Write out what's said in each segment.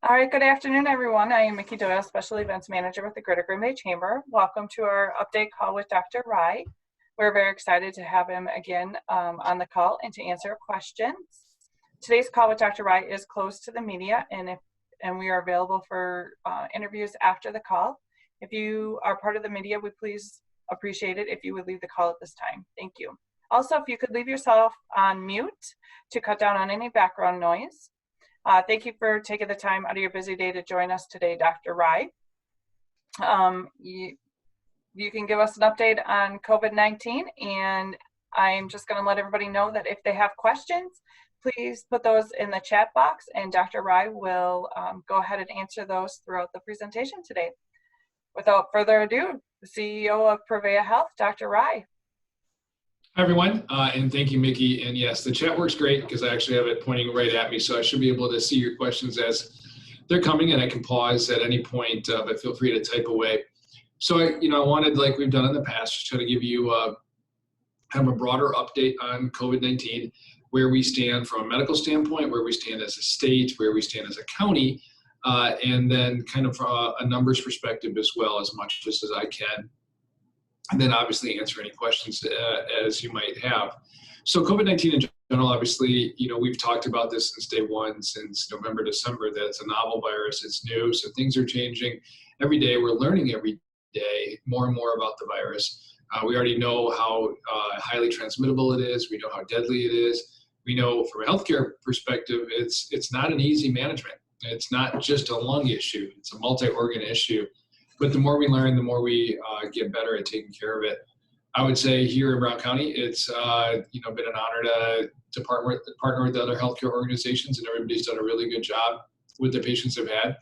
All right, good afternoon, everyone. I am Mickey Doyle, Special Events Manager with the Greater Green Bay Chamber. Welcome to our update call with Dr. Rai. We're very excited to have him again on the call and to answer questions. Today's call with Dr. Rai is closed to the media, and we are available for interviews after the call. If you are part of the media, we please appreciate it if you would leave the call at this time. Thank you. Also, if you could leave yourself on mute to cut down on any background noise. Thank you for taking the time out of your busy day to join us today, Dr. Rai. You can give us an update on COVID-19, and I'm just going to let everybody know that if they have questions, please put those in the chat box, and Dr. Rai will go ahead and answer those throughout the presentation today. Without further ado, the CEO of Prevea Health, Dr. Rai. Hi, everyone, and thank you, Mickey. And yes, the chat works great because I actually have it pointing right at me, so I should be able to see your questions as they're coming, and I can pause at any point, but feel free to type away. So, I wanted, like we've done in the past, just try to give you kind of a broader update on COVID-19, where we stand from a medical standpoint, where we stand as a state, where we stand as a county, and then kind of a numbers perspective as well, as much just as I can. And then obviously answer any questions as you might have. So COVID-19 in general, obviously, we've talked about this since day one, since November, December, that it's a novel virus, it's new, so things are changing every day. We're learning every day more and more about the virus. We already know how highly transmittable it is. We know how deadly it is. We know from a healthcare perspective, it's not an easy management. It's not just a lung issue. It's a multi-organ issue. But the more we learn, the more we get better at taking care of it. I would say here in Brown County, it's been an honor to partner with the other healthcare organizations, and everybody's done a really good job with the patients they've had.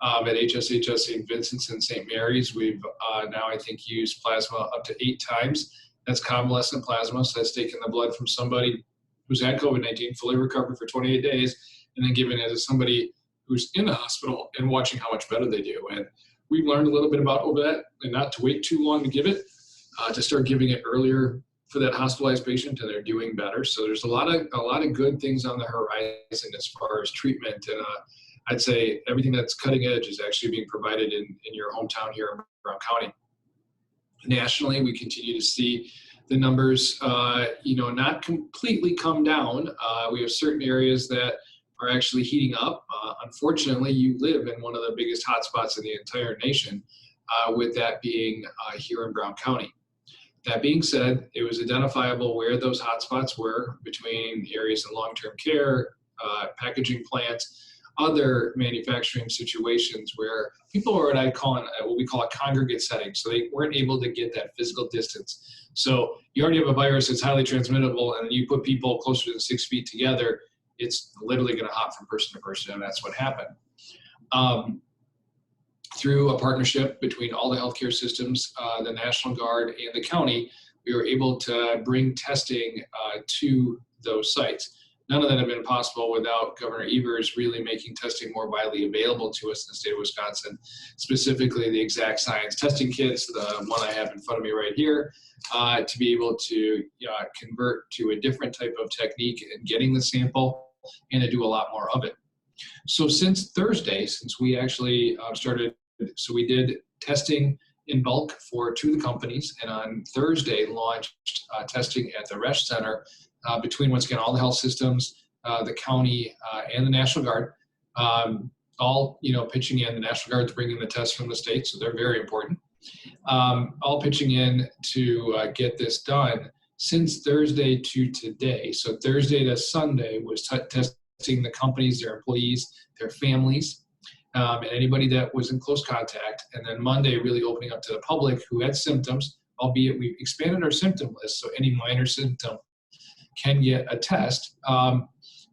At HSHS St. Vincent's and St. Mary's, we've now, I think, used plasma up to 8 times. That's convalescent plasma, so that's taking the blood from somebody who's had COVID-19, fully recovered for 28 days, and then giving it to somebody who's in the hospital and watching how much better they do. And we've learned a little bit about over that, and not to wait too long to give it, to start giving it earlier for that hospitalized patient, and they're doing better. So there's a lot of good things on the horizon as far as treatment, and I'd say everything that's cutting edge is actually being provided in your hometown here in Brown County. Nationally, we continue to see the numbers, not completely come down. We have certain areas that are actually heating up. Unfortunately, you live in one of the biggest hotspots in the entire nation, with that being here in Brown County. That being said, it was identifiable where those hotspots were between areas in long-term care, packaging plants, other manufacturing situations where people are what we call a congregate setting, so they weren't able to get that physical distance. So you already have a virus that's highly transmittable, and you put people closer than 6 feet together, it's literally going to hop from person to person, and that's what happened. Through a partnership between all the healthcare systems, the National Guard, and the county, we were able to bring testing to those sites. None of that had been possible without Governor Evers really making testing more widely available to us in the state of Wisconsin, specifically the exact science testing kits, the one I have in front of me right here, to be able to convert to a different type of technique in getting the sample and to do a lot more of it. So since Thursday, since we actually started, so we did testing in bulk for 2 of the companies, and on Thursday launched testing at the RESH Center between, once again, all the health systems, the county, and the National Guard, all pitching in. The National Guard's bringing the tests from the state, so they're very important. All pitching in to get this done since Thursday to today. So Thursday to Sunday was testing the companies, their employees, their families, and anybody that was in close contact. And then Monday, really opening up to the public who had symptoms, albeit we've expanded our symptom list, so any minor symptom can get a test.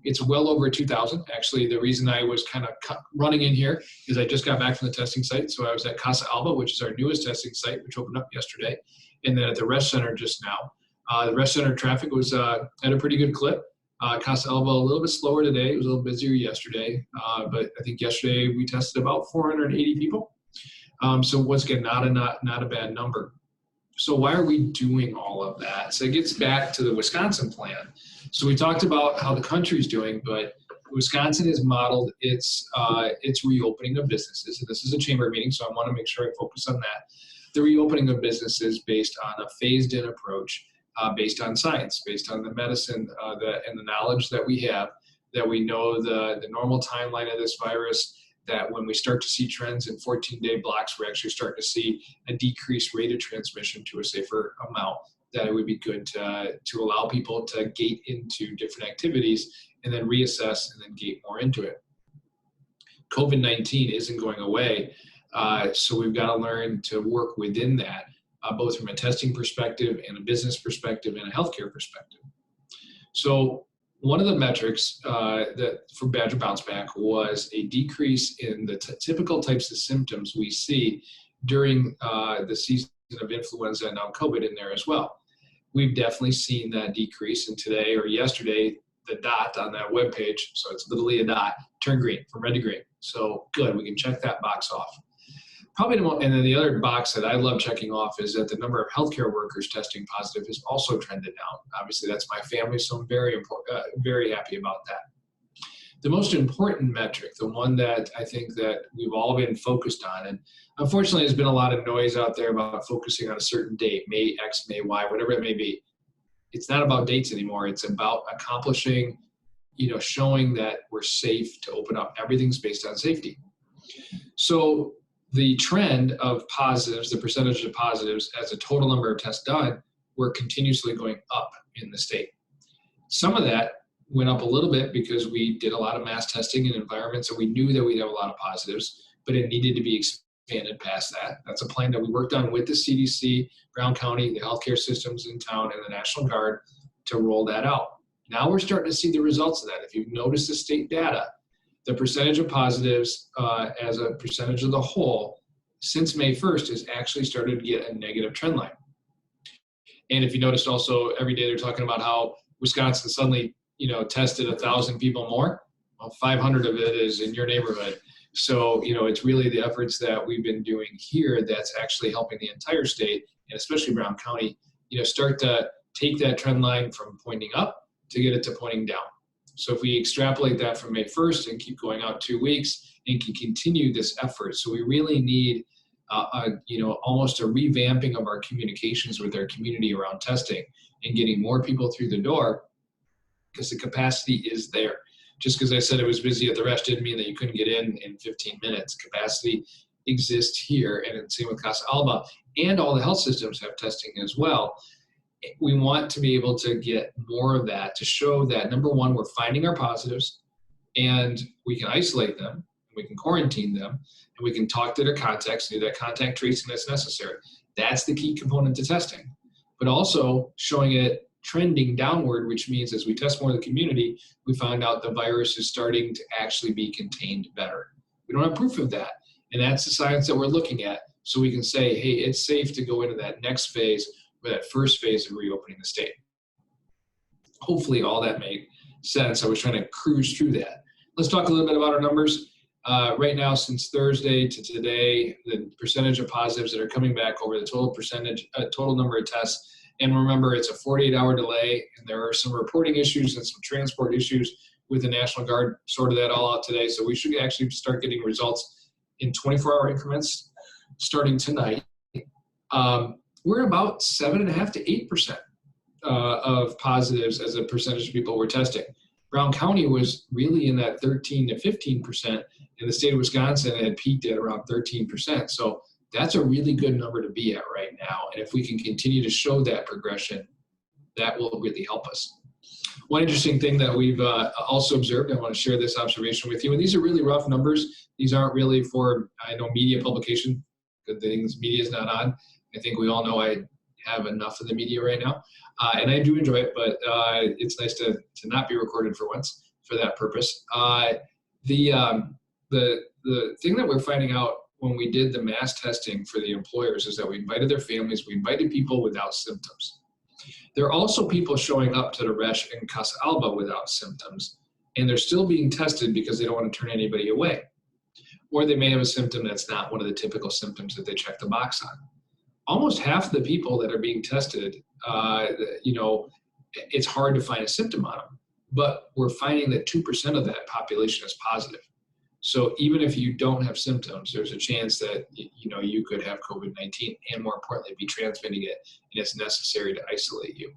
It's well over 2,000. Actually, the reason I was kind of running in here is I just got back from the testing site. So I was at Casa Alba, which is our newest testing site, which opened up yesterday, and then at the RESH Center just now. The RESH Center traffic was at a pretty good clip. Casa Alba a little bit slower today. It was a little busier yesterday, but I think yesterday we tested about 480 people. So once again, not a bad number. So why are we doing all of that? So it gets back to the Wisconsin plan. So we talked about how the country's doing, but Wisconsin has modeled its reopening of businesses, and this is a chamber meeting, so I want to make sure I focus on that. The reopening of businesses based on a phased-in approach, based on science, based on the medicine and the knowledge that we have, that we know the normal timeline of this virus, that when we start to see trends in 14-day blocks, we're actually starting to see a decreased rate of transmission to a safer amount, that it would be good to allow people to gate into different activities and then reassess and then gate more into it. COVID-19 isn't going away, so we've got to learn to work within that, both from a testing perspective and a business perspective and a healthcare perspective. So one of the metrics that for Badger Bounce Back was a decrease in the typical types of symptoms we see during the season of influenza and now COVID in there as well. We've definitely seen that decrease, and today or yesterday, the dot on that webpage, so it's literally a dot, turned green, from red to green. So good, we can check that box off. Probably and then the other box that I love checking off is that the number of healthcare workers testing positive has also trended down. Obviously, that's my family, so I'm very happy about that. The most important metric, the one that I think that we've all been focused on, and unfortunately there's been a lot of noise out there about focusing on a certain date, May X, May Y, whatever it may be. It's not about dates anymore. It's about accomplishing, showing that we're safe to open up. Everything's based on safety. So the trend of positives, the percentage of positives as a total number of tests done, were continuously going up in the state. Some of that went up a little bit because we did a lot of mass testing in environments and we knew that we'd have a lot of positives, but it needed to be expanded past that. That's a plan that we worked on with the CDC, Brown County, the healthcare systems in town, and the National Guard to roll that out. Now we're starting to see the results of that. If you've noticed the state data, the percentage of positives as a percentage of the whole since May 1st has actually started to get a negative trend line. And if you noticed also, every day they're talking about how Wisconsin suddenly tested 1,000 people more. Well, 500 of it is in your neighborhood. So, it's really the efforts that we've been doing here that's actually helping the entire state, and especially Brown County, start to take that trend line from pointing up to get it to pointing down. So if we extrapolate that from May 1st and keep going out 2 weeks and can continue this effort, so we really need almost a revamping of our communications with our community around testing and getting more people through the door, because the capacity is there. Just because I said it was busy at the rest didn't mean that you couldn't get in 15 minutes. Capacity exists here, and same with Casa Alba, and all the health systems have testing as well. We want to be able to get more of that to show that, number one, we're finding our positives and we can isolate them, we can quarantine them, and we can talk to their contacts and do that contact tracing that's necessary. That's the key component to testing. But also showing it trending downward, which means as we test more of the community, we find out the virus is starting to actually be contained better. We don't have proof of that. And that's the science that we're looking at. So we can say, hey, it's safe to go into that next phase, or that first phase of reopening the state. Hopefully all that made sense. I was trying to cruise through that. Let's talk a little bit about our numbers. Right now, since Thursday to today, the percentage of positives that are coming back over the total number of tests. And remember, it's a 48-hour delay, and there are some reporting issues and some transport issues with the National Guard. Sorted that all out today. So we should actually start getting results in 24-hour increments starting tonight. We're about 7.5% to 8% of positives as a percentage of people we're testing. Brown County was really in that 13 to 15%, and the state of Wisconsin had peaked at around 13%. So that's a really good number to be at right now. And if we can continue to show that progression, that will really help us. One interesting thing that we've also observed, I want to share this observation with you, and these are really rough numbers. These aren't really for, media publication. Good things media is not on. I think we all know I have enough of the media right now, and I do enjoy it, but it's nice to not be recorded for once for that purpose. The thing that we're finding out when we did the mass testing for the employers is that we invited their families, we invited people without symptoms. There are also people showing up to the Resch and Casa Alba without symptoms, and they're still being tested because they don't want to turn anybody away. Or they may have a symptom that's not one of the typical symptoms that they check the box on. Almost half of the people that are being tested, it's hard to find a symptom on them. but we're finding that 2% of that population is positive. So even if you don't have symptoms, there's a chance that you could have COVID-19 and, more importantly, be transmitting it, and it's necessary to isolate you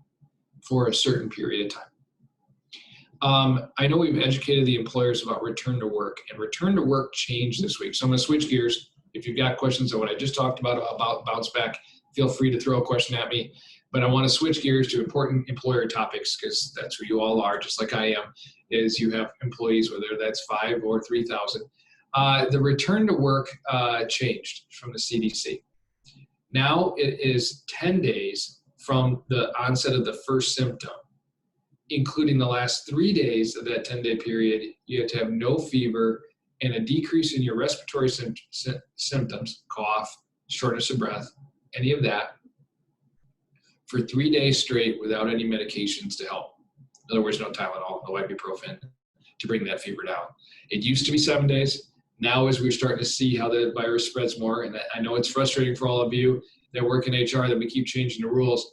for a certain period of time. I know we've educated the employers about return to work, and return to work changed this week. So I'm going to switch gears. If you've got questions on what I just talked about bounce back, feel free to throw a question at me. But I want to switch gears to important employer topics, because that's who you all are, just like I am, is you have employees, whether that's 5 or 3,000. The return to work changed from the CDC. Now it is 10 days from the onset of the first symptom, including the last 3 days of that 10-day period. You have to have no fever and a decrease in your respiratory symptoms, cough, shortness of breath, any of that, for 3 days straight without any medications to help. In other words, no Tylenol, no ibuprofen to bring that fever down. It used to be 7 days. Now, as we're starting to see how the virus spreads more, and I know it's frustrating for all of you that work in HR that we keep changing the rules,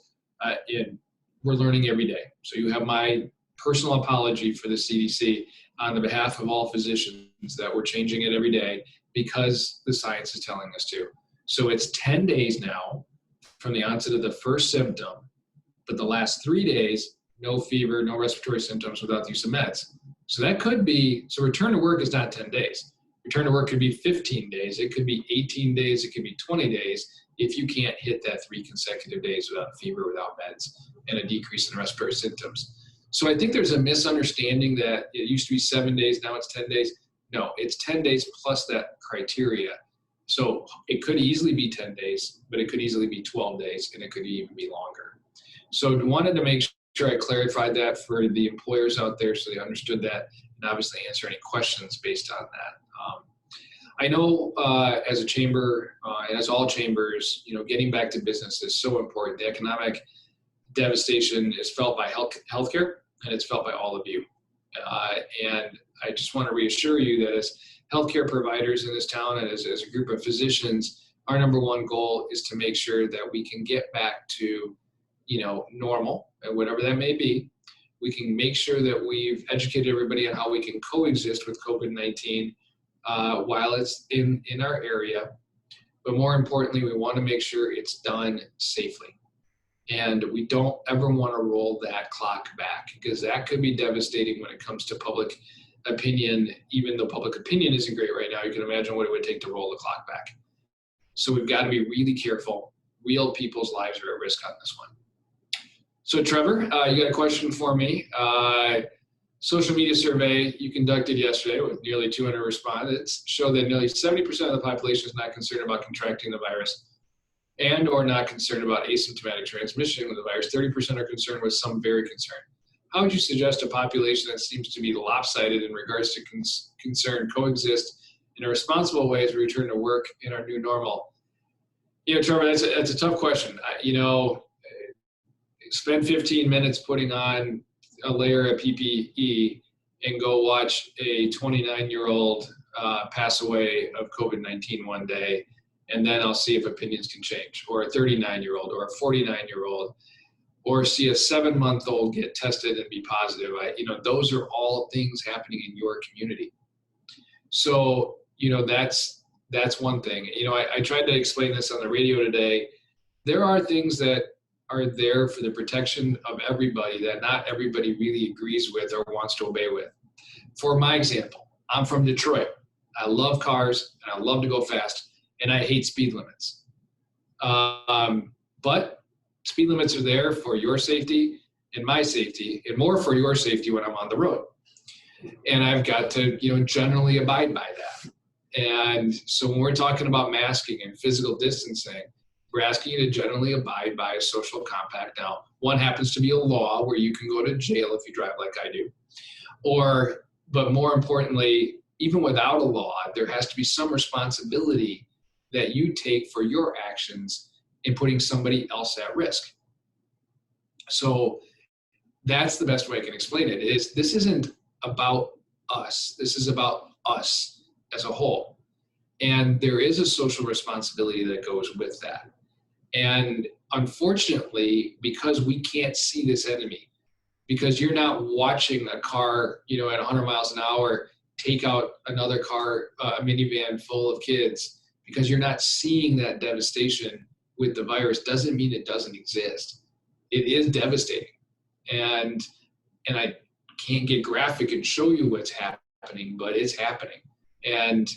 we're learning every day. So you have my personal apology for the CDC on the behalf of all physicians that we're changing it every day because the science is telling us to. So it's 10 days now from the onset of the first symptom, but the last 3 days, no fever, no respiratory symptoms without the use of meds. So that could be, so return to work is not 10 days. Return to work could be 15 days. It could be 18 days. It could be 20 days if you can't hit that 3 consecutive days without fever, without meds, and a decrease in respiratory symptoms. So I think there's a misunderstanding that it used to be 7 days, now it's 10 days. No, it's 10 days plus that criteria. So it could easily be 10 days, but it could easily be 12 days, and it could even be longer. So I wanted to make sure I clarified that for the employers out there so they understood that, and obviously answer any questions based on that. I know as a chamber, as all chambers, getting back to business is so important. The economic devastation is felt by healthcare, and it's felt by all of you. And I just want to reassure you that as healthcare providers in this town and as a group of physicians, our number one goal is to make sure that we can get back to, normal, and whatever that may be. We can make sure that we've educated everybody on how we can coexist with COVID-19 while it's in our area. But more importantly, we want to make sure it's done safely. And we don't ever want to roll that clock back, because that could be devastating when it comes to public opinion. Even though public opinion isn't great right now, you can imagine what it would take to roll the clock back. So we've got to be really careful. Real people's lives are at risk on this one. So Trevor, you got a question for me. Social media survey you conducted yesterday with nearly 200 respondents showed that nearly 70% of the population is not concerned about contracting the virus and or not concerned about asymptomatic transmission of the virus. 30% are concerned with some very concerned. How would you suggest a population that seems to be lopsided in regards to concern coexist in a responsible way as we return to work in our new normal? Trevor, that's a tough question. Spend 15 minutes putting on a layer of PPE and go watch a 29-year-old pass away of COVID-19 one day, and then I'll see if opinions can change, or a 39-year-old or a 49-year-old, or see a 7-month-old get tested and be positive. Those are all things happening in your community. So, that's one thing. I tried to explain this on the radio today. There are things that are there for the protection of everybody that not everybody really agrees with or wants to obey with. For my example, I'm from Detroit. I love cars and I love to go fast, and I hate speed limits. But speed limits are there for your safety and my safety, and more for your safety when I'm on the road. And I've got to, generally abide by that. And so when we're talking about masking and physical distancing, we're asking you to generally abide by a social compact. Now, one happens to be a law where you can go to jail if you drive like I do. But more importantly, even without a law, there has to be some responsibility that you take for your actions in putting somebody else at risk. So that's the best way I can explain it. This isn't about us. This is about us as a whole. And there is a social responsibility that goes with that. And unfortunately, because we can't see this enemy, because you're not watching a car, at 100 miles an hour take out another car, a minivan full of kids, because you're not seeing that devastation with the virus doesn't mean it doesn't exist. It is devastating. And I can't get graphic and show you what's happening, but it's happening. And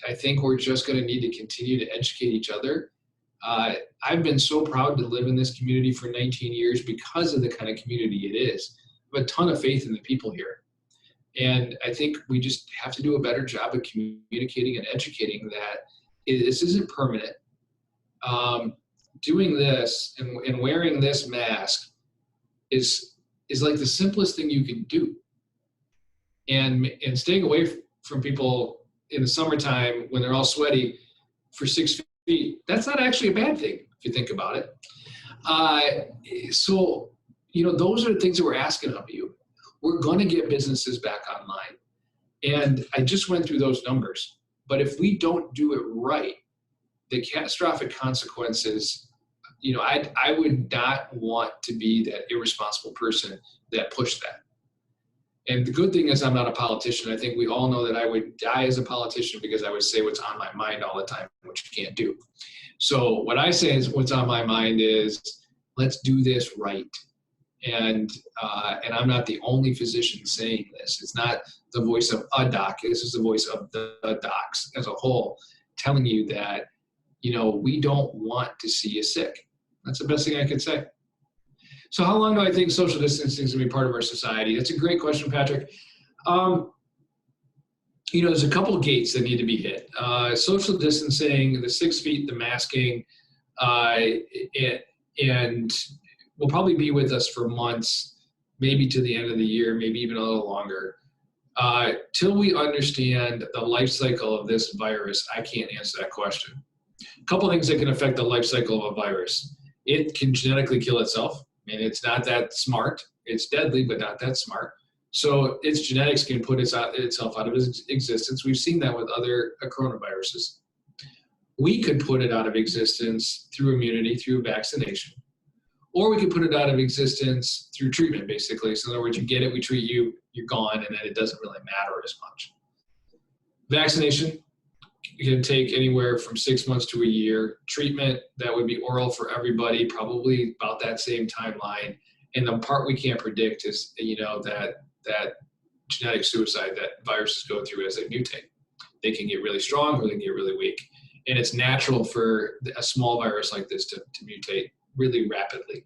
I think we're just going to need to continue to educate each other. I've been so proud to live in this community for 19 years because of the kind of community it is. I have a ton of faith in the people here. And I think we just have to do a better job of communicating and educating that this isn't permanent. Doing this and wearing this mask is like the simplest thing you can do. And staying away from people in the summertime when they're all sweaty for 6 feet, that's not actually a bad thing if you think about it. So, those are the things that we're asking of you. We're going to get businesses back online. And I just went through those numbers. But if we don't do it right, the catastrophic consequences, I would not want to be that irresponsible person that pushed that. And the good thing is I'm not a politician. I think we all know that I would die as a politician because I would say what's on my mind all the time, which you can't do. So what I say is what's on my mind is let's do this right. And I'm not the only physician saying this. It's not the voice of a doc. This is the voice of the docs as a whole telling you that, we don't want to see you sick. That's the best thing I could say. So how long do I think social distancing is going to be part of our society? That's a great question, Patrick. There's a couple of gates that need to be hit. Social distancing, the 6 feet, the masking, and will probably be with us for months, maybe to the end of the year, maybe even a little longer. Till we understand the life cycle of this virus, I can't answer that question. A couple of things that can affect the life cycle of a virus. It can genetically kill itself. I mean, it's not that smart. It's deadly, but not that smart. So its genetics can put itself out of existence. We've seen that with other coronaviruses. We could put it out of existence through immunity, through vaccination. Or we could put it out of existence through treatment, basically. So in other words, you get it, we treat you, you're gone, and then it doesn't really matter as much. Vaccination can take anywhere from 6 months to a year. Treatment, that would be oral for everybody, probably about that same timeline. And the part we can't predict is, that genetic suicide that viruses go through as they mutate. They can get really strong or they can get really weak. And it's natural for a small virus like this to mutate really rapidly.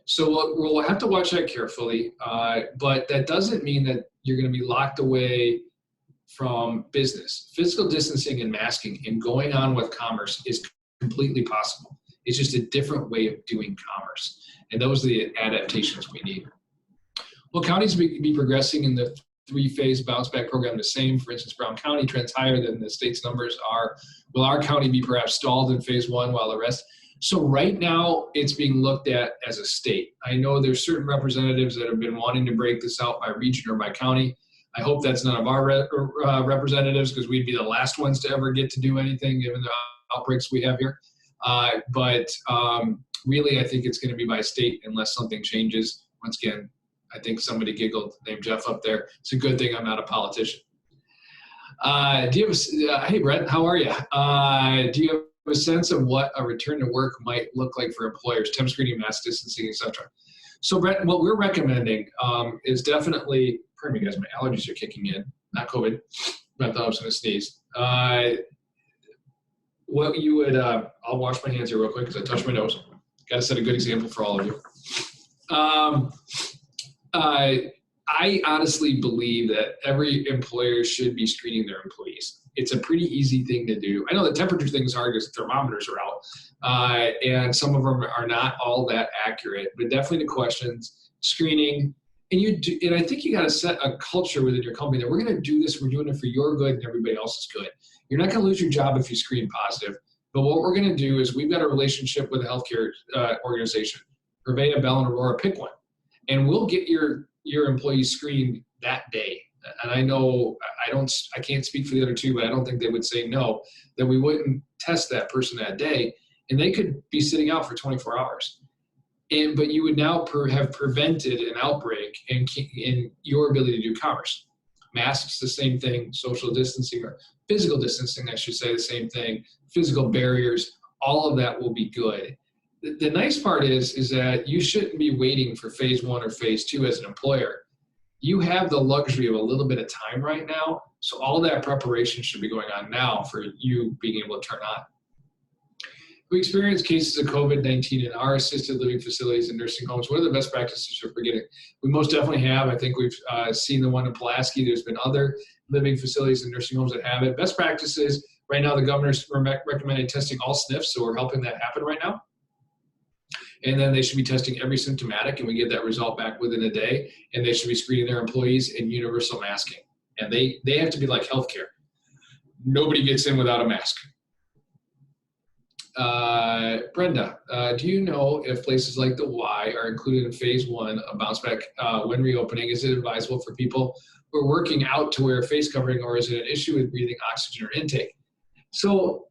So we'll have to watch that carefully, but that doesn't mean that you're going to be locked away from business. Physical distancing and masking and going on with commerce is completely possible. It's just a different way of doing commerce. And those are the adaptations we need. Will counties be progressing in the 3-phase bounce back program the same? For instance, Brown County trends higher than the state's numbers are. Will our county be perhaps stalled in phase 1 while the rest? So right now it's being looked at as a state. I know there's certain representatives that have been wanting to break this out by region or by county. I hope that's none of our representatives, because we'd be the last ones to ever get to do anything given the outbreaks we have here. But really, I think it's going to be by state unless something changes. Once again, I think somebody giggled named Jeff up there. It's a good thing I'm not a politician. Hey, Brett, how are you? Do you have a sense of what a return to work might look like for employers, temp screening, mask distancing, etc.? So, Brett, what we're recommending is definitely, pardon me, guys, my allergies are kicking in, not COVID. I thought I was going to sneeze. What you would, I'll wash my hands here real quick because I touched my nose. Got to set a good example for all of you. I honestly believe that every employer should be screening their employees. It's a pretty easy thing to do. I know the temperature thing is hard because thermometers are out, and some of them are not all that accurate, but definitely the questions, screening, and I think you got to set a culture within your company that we're going to do this, we're doing it for your good and everybody else's good. You're not going to lose your job if you screen positive, but what we're going to do is we've got a relationship with a healthcare organization, Purveya, Bell, and Aurora, pick one, and we'll get your employees screened that day. And I know I can't speak for the other two, but I don't think they would say no, that we wouldn't test that person that day, and they could be sitting out for 24 hours. But you would now have prevented an outbreak in your ability to do commerce. Masks, the same thing. Social distancing, or physical distancing, I should say, the same thing. Physical barriers, all of that will be good. The nice part is that you shouldn't be waiting for phase 1 or phase 2 as an employer. You have the luxury of a little bit of time right now, so all that preparation should be going on now for you being able to turn on. We experience cases of COVID-19 in our assisted living facilities and nursing homes. What are the best practices for getting? We most definitely have. I think we've seen the one in Pulaski. There's been other living facilities and nursing homes that have it. Best practices, right now the governor's recommending testing all SNFs, so we're helping that happen right now. And then they should be testing every symptomatic, and we get that result back within a day. And they should be screening their employees and universal masking. And they have to be like healthcare. Nobody gets in without a mask. Brenda, do you know if places like the Y are included in phase 1 of bounce back when reopening? Is it advisable for people who are working out to wear a face covering, or is it an issue with breathing oxygen or intake? So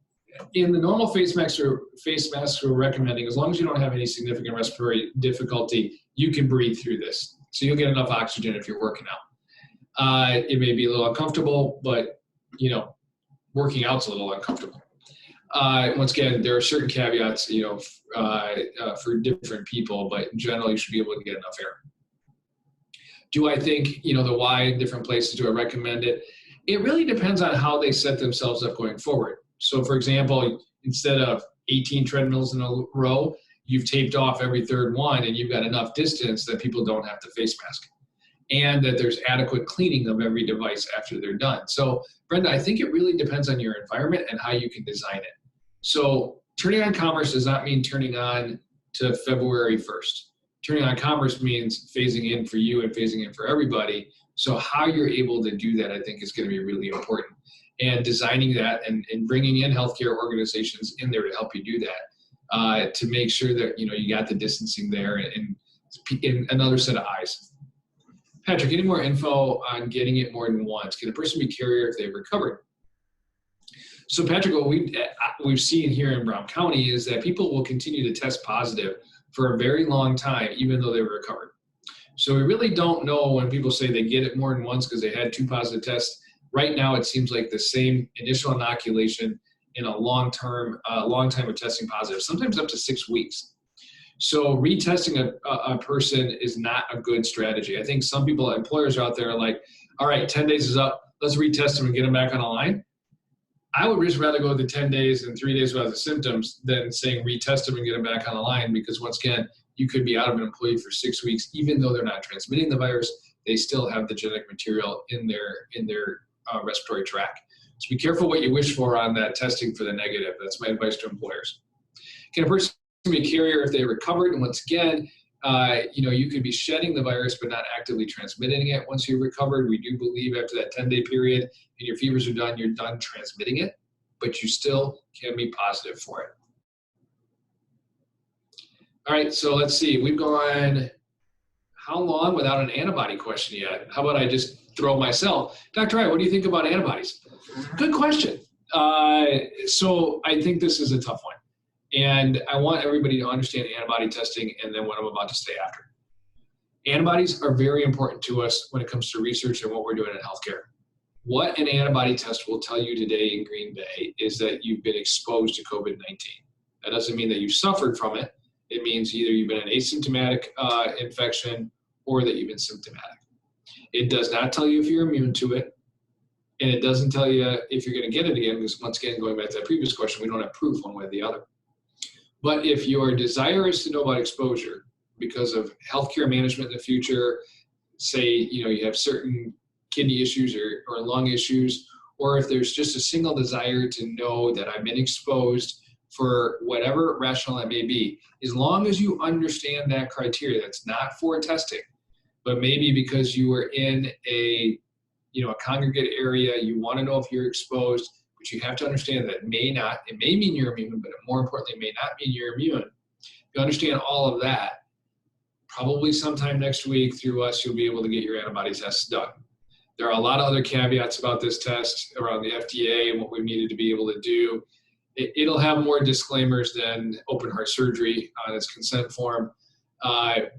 in the normal face masks we're recommending, as long as you don't have any significant respiratory difficulty, you can breathe through this. So you'll get enough oxygen if you're working out. It may be a little uncomfortable, but working out's a little uncomfortable. Once again, there are certain caveats, for different people, but in general, you should be able to get enough air. Do I think, the Y in different places, do I recommend it? It really depends on how they set themselves up going forward. So for example, instead of 18 treadmills in a row, you've taped off every third one, and you've got enough distance that people don't have to face mask, and that there's adequate cleaning of every device after they're done. So Brenda, I think it really depends on your environment and how you can design it. So turning on commerce does not mean turning on to February 1st. Turning on commerce means phasing in for you and phasing in for everybody. So how you're able to do that, I think, is going to be really important. And designing that and bringing in healthcare organizations in there to help you do that, to make sure that you got the distancing there and another set of eyes. Patrick, any more info on getting it more than once? Can a person be carrier if they've recovered? So Patrick, what we've seen here in Brown County is that people will continue to test positive for a very long time, even though they were recovered. So we really don't know when people say they get it more than once because they had 2 positive tests. Right now, it seems like the same initial inoculation in a long time of testing positive, sometimes up to 6 weeks. So retesting a person is not a good strategy. I think some people, employers out there are like, all right, 10 days is up, let's retest them and get them back on the line. I would just rather go the 10 days and 3 days without the symptoms than saying retest them and get them back on the line, because once again, you could be out of an employee for 6 weeks, even though they're not transmitting the virus, they still have the genetic material in their respiratory tract. So be careful what you wish for on that testing for the negative. That's my advice to employers. Can a person be a carrier if they recovered? And once again, you could be shedding the virus but not actively transmitting it once you've recovered. We do believe after that 10-day period and your fevers are done, you're done transmitting it, but you still can be positive for it. All right, so let's see. We've gone how long without an antibody question yet? How about I just throw myself? Dr. Wright, what do you think about antibodies? Good question. So I think this is a tough one. And I want everybody to understand antibody testing and then what I'm about to say after. Antibodies are very important to us when it comes to research and what we're doing in healthcare. What an antibody test will tell you today in Green Bay is that you've been exposed to COVID-19. That doesn't mean that you suffered from it. It means either you've been an asymptomatic infection or that you've been symptomatic. It does not tell you if you're immune to it, and it doesn't tell you if you're going to get it again, because once again, going back to that previous question, we don't have proof one way or the other. But if your desire is to know about exposure because of healthcare management in the future, say, you have certain kidney issues or lung issues, or if there's just a single desire to know that I've been exposed for whatever rationale that may be, as long as you understand that criteria, that's not for testing, but maybe because you were in a congregate area, you want to know if you're exposed, but you have to understand that it may mean you're immune, but more importantly, it may not mean you're immune. If you understand all of that, probably sometime next week through us, you'll be able to get your antibody tests done. There are a lot of other caveats about this test around the FDA and what we needed to be able to do. It'll have more disclaimers than open heart surgery on its consent form.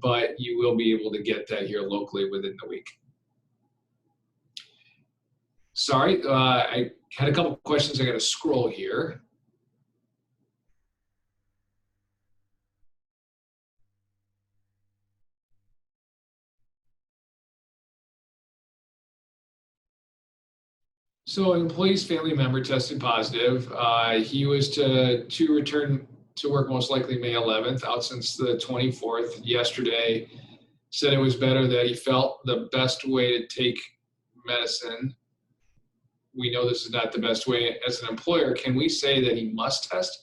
but you will be able to get that here locally within the week. Sorry, I had a couple questions I got to scroll here. So an employee's family member tested positive. He was to return to work most likely May 11th, out since the 24th. Yesterday, said it was better, that he felt the best way to take medicine. We know this is not the best way as an employer. Can we say that he must test?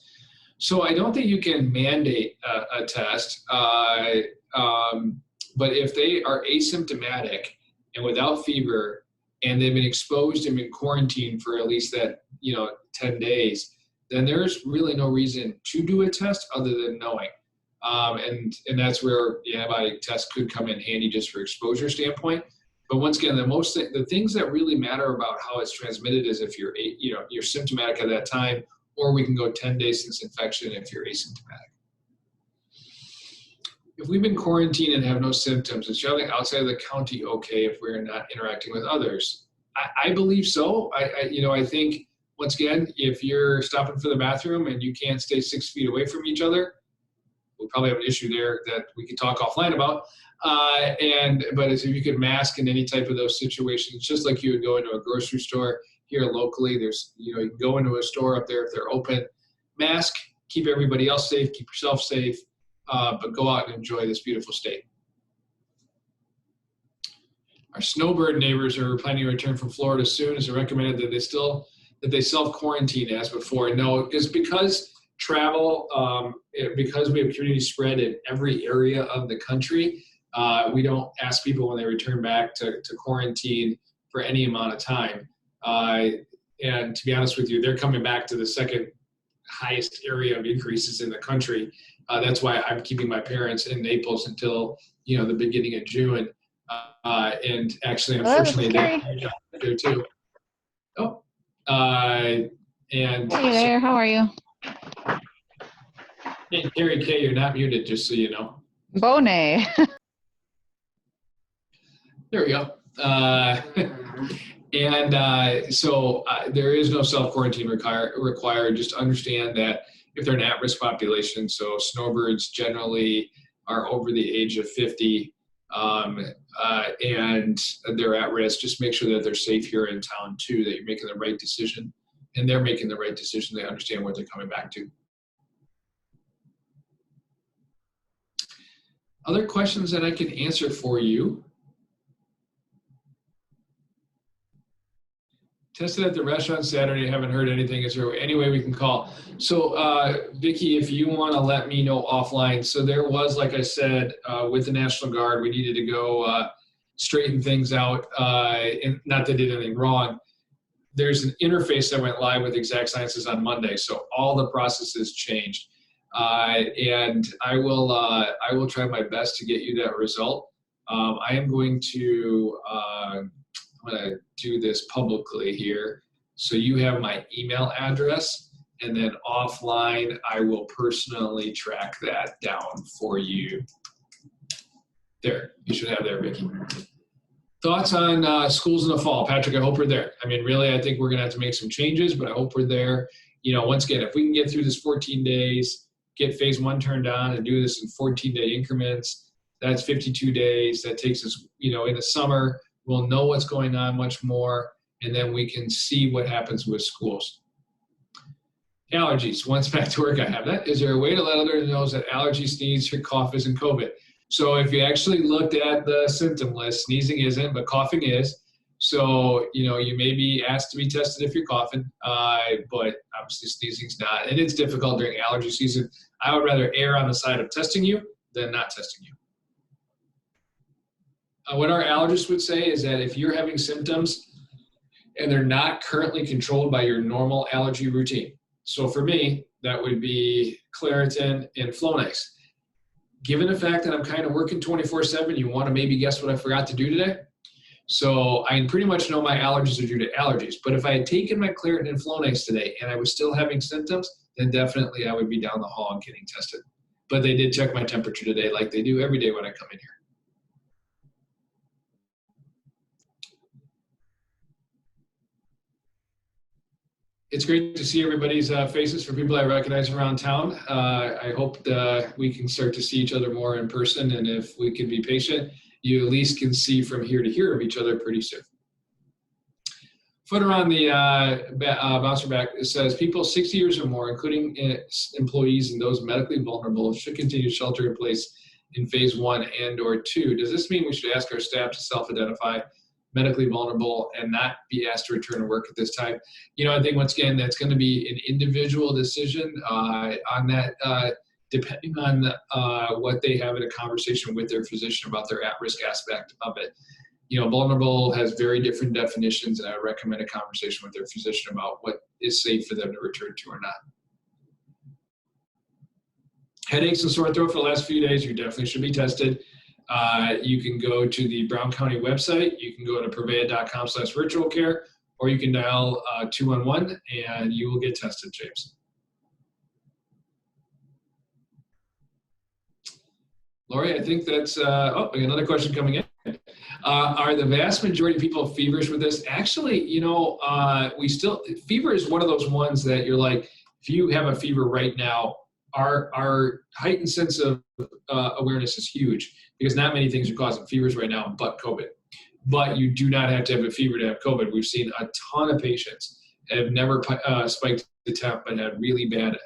So I don't think you can mandate a test, but if they are asymptomatic and without fever, and they've been exposed and been quarantined for at least that 10 days, then there's really no reason to do a test other than knowing. And that's where the antibody test could come in handy just for exposure standpoint. But once again, the things that really matter about how it's transmitted is if you're symptomatic at that time, or we can go 10 days since infection if you're asymptomatic. If we've been quarantined and have no symptoms, is traveling outside of the county okay if we're not interacting with others? I believe so. I think, once again, if you're stopping for the bathroom and you can't stay 6 feet away from each other, we'll probably have an issue there that we can talk offline about. But if you could mask in any type of those situations, just like you would go into a grocery store here locally, there's, you can go into a store up there if they're open, mask, keep everybody else safe, keep yourself safe. But go out and enjoy this beautiful state. Our snowbird neighbors are planning to return from Florida soon. Is it recommended that they self-quarantine as before? No, it's because travel, because we have community spread in every area of the country, we don't ask people when they return back to quarantine for any amount of time. And to be honest with you, they're coming back to the second highest area of increases in the country. That's why I'm keeping my parents in Naples until the beginning of June. And actually, unfortunately, they're there too. Oh, and hey there, how are you? Hey, Carrie K, you're not muted, just so you know. Bone. There we go. So there is no self-quarantine required. Just understand that if they're an at-risk population, so snowbirds generally are over the age of 50 and they're at risk, just make sure that they're safe here in town too, that you're making the right decision and they're making the right decision. They understand what they're coming back to. Other questions that I can answer for you? Tested at the restaurant Saturday, haven't heard anything. Is there any way we can call? So Vicki, if you want to let me know offline. So there was, like I said, with the National Guard, we needed to go straighten things out, and not that they did anything wrong. There's an interface that went live with Exact Sciences on Monday, so all the processes changed. And I will try my best to get you that result. I am going to I'm going to do this publicly here. So you have my email address, and then offline, I will personally track that down for you. There, you should have there, Vicki. Thoughts on schools in the fall? Patrick, I hope we're there. I mean, really, I think we're going to have to make some changes, but I hope we're there. Once again, if we can get through this 14 days, get phase 1 turned on and do this in 14-day increments, that's 52 days. That takes us, in the summer, we'll know what's going on much more, and then we can see what happens with schools. Allergies. Once back to work, I have that. Is there a way to let others know that allergy, sneeze, or cough isn't COVID? So if you actually looked at the symptom list, sneezing isn't, but coughing is. So, you may be asked to be tested if you're coughing, but obviously sneezing's not. And it's difficult during allergy season. I would rather err on the side of testing you than not testing you. What our allergists would say is that if you're having symptoms and they're not currently controlled by your normal allergy routine. So for me, that would be Claritin and Flonase. Given the fact that I'm kind of working 24/7, you want to maybe guess what I forgot to do today? So I pretty much know my allergies are due to allergies. But if I had taken my Claritin and Flonase today and I was still having symptoms, then definitely I would be down the hall and getting tested. but they did check my temperature today like they do every day when I come in here. It's great to see everybody's faces for people I recognize around town. I hope we can start to see each other more in person, and if we can be patient, you at least can see from here to here of each other pretty soon. Footer on the bouncer back, it says people 60 years or more, including employees and those medically vulnerable, should continue to shelter in place in phase 1 and/or 2. Does this mean we should ask our staff to self-identify medically vulnerable and not be asked to return to work at this time? I think once again, that's going to be an individual decision on that, depending on what they have in a conversation with their physician about their at-risk aspect of it. Vulnerable has very different definitions, and I recommend a conversation with their physician about what is safe for them to return to or not. Headaches and sore throat for the last few days, you definitely should be tested. You can go to the Brown County website. You can go to prevea.com/virtual care, or you can dial 211 and you will get tested, James. Lori, I think that's, we got another question coming in. Are the vast majority of people feverish with this? Actually, fever is one of those ones that you're like, if you have a fever right now, our heightened sense of awareness is huge, because not many things are causing fevers right now but COVID. But you do not have to have a fever to have COVID. We've seen a ton of patients that have never spiked the temp but had really bad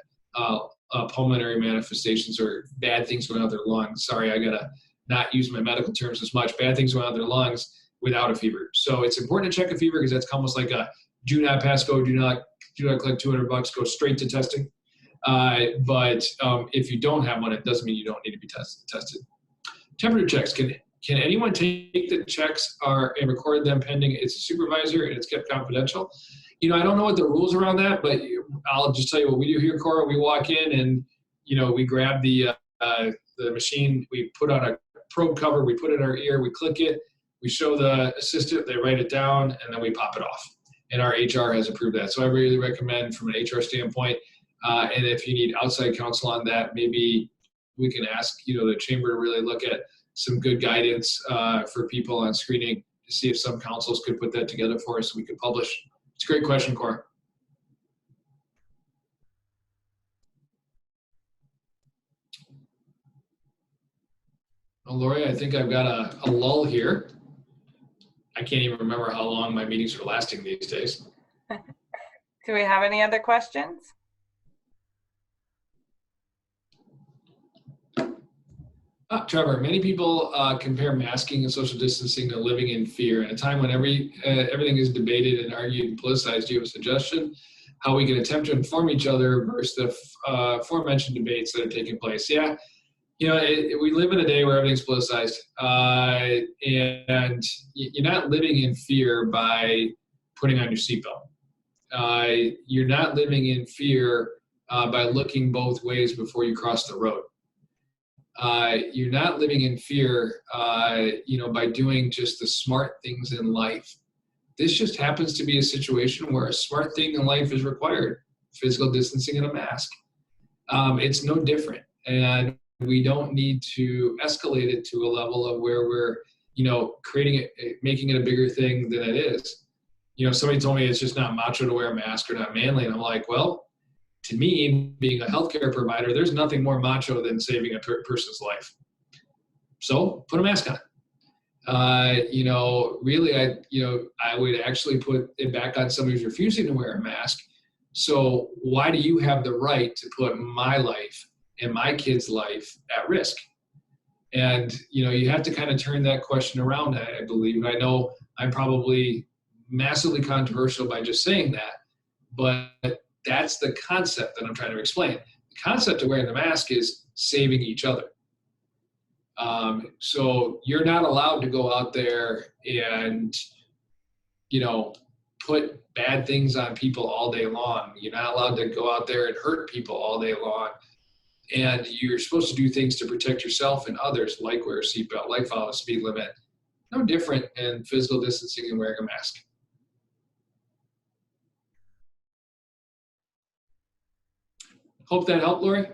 pulmonary manifestations or bad things going on their lungs. Sorry, I gotta not use my medical terms as much. Bad things going on their lungs without a fever. So it's important to check a fever, because that's almost like a do not pass go, do not collect $200, go straight to testing. But if you don't have one, it doesn't mean you don't need to be tested. Temperature checks. Can anyone take the checks and record them pending it's a supervisor and it's kept confidential? I don't know what the rules around that, but I'll just tell you what we do here, Cora. We walk in and, we grab the machine, we put on a probe cover, we put it in our ear, we click it, we show the assistant, they write it down, and then we pop it off. And our HR has approved that. So I really recommend from an HR standpoint, and if you need outside counsel on that, maybe we can ask, the chamber to really look at some good guidance for people on screening to see if some councils could put that together for us so we could publish. It's a great question, Cora. Well, Lori, I think I've got a lull here. I can't even remember how long my meetings are lasting these days. Do we have any other questions? Trevor, many people compare masking and social distancing to living in fear. In a time when everything is debated and argued and politicized, do you have a suggestion how we can attempt to inform each other versus the aforementioned debates that are taking place? Yeah, we live in a day where everything's politicized, and you're not living in fear by putting on your seatbelt. You're not living in fear by looking both ways before you cross the road. You're not living in fear, by doing just the smart things in life. This just happens to be a situation where a smart thing in life is required: physical distancing and a mask. It's no different, and we don't need to escalate it to a level of where we're, creating it, making it a bigger thing than it is. Somebody told me it's just not macho to wear a mask or not manly, and I'm like, well, to me, being a healthcare provider, there's nothing more macho than saving a person's life. So put a mask on. Really, I would actually put it back on somebody who's refusing to wear a mask. So why do you have the right to put my life and my kid's life at risk? And, you have to kind of turn that question around, I believe. I know I'm probably massively controversial by just saying that, but that's the concept that I'm trying to explain. The concept of wearing the mask is saving each other. So you're not allowed to go out there and, put bad things on people all day long. You're not allowed to go out there and hurt people all day long. And you're supposed to do things to protect yourself and others, like wear a seatbelt, like follow the speed limit. No different in physical distancing and wearing a mask. Hope that helped, Lori.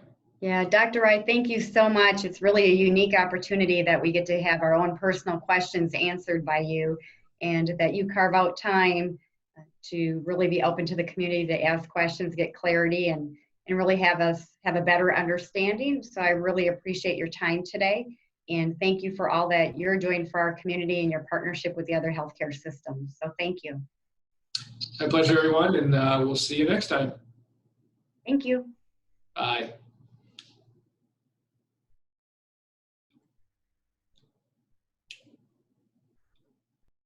Yeah, Dr. Wright, thank you so much. It's really a unique opportunity that we get to have our own personal questions answered by you, and that you carve out time to really be open to the community to ask questions, get clarity, and really have us have a better understanding. So I really appreciate your time today. And thank you for all that you're doing for our community and your partnership with the other healthcare systems. So thank you. My pleasure, everyone, and we'll see you next time. Thank you. Bye.